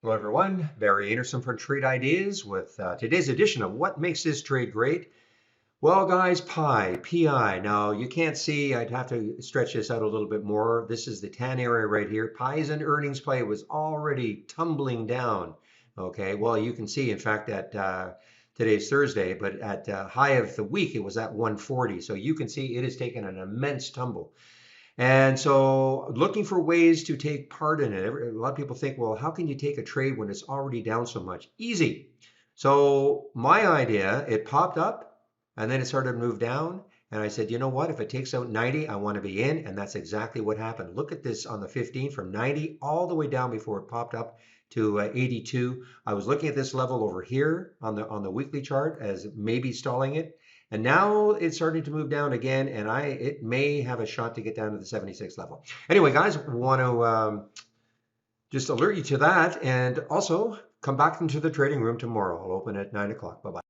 Hello, everyone. Barry Anderson from Trade Ideas with today's edition of What Makes This Trade Great? Well, guys, PI. Now, you can't see, I'd have to stretch this out a little bit more. This is the tan area right here. Pi is an earnings play. It was already tumbling down. Okay, well, you can see, in fact, that today's Thursday, but at high of the week, it was at 140. So you can see it has taken an immense tumble. And so looking for ways to take part in it. A lot of people think, well, how can you take a trade when it's already down so much? Easy. So my idea, it popped up and then it started to move down. And I said, you know what? If it takes out 90, I want to be in. And that's exactly what happened. Look at this on the 15th from 90 all the way down before it popped up to 82. I was looking at this level over here on the weekly chart as maybe stalling it. And now it's starting to move down again, and it may have a shot to get down to the 76 level. Anyway, guys, want to just alert you to that, and also come back into the trading room tomorrow. I'll open at 9 o'clock. Bye bye.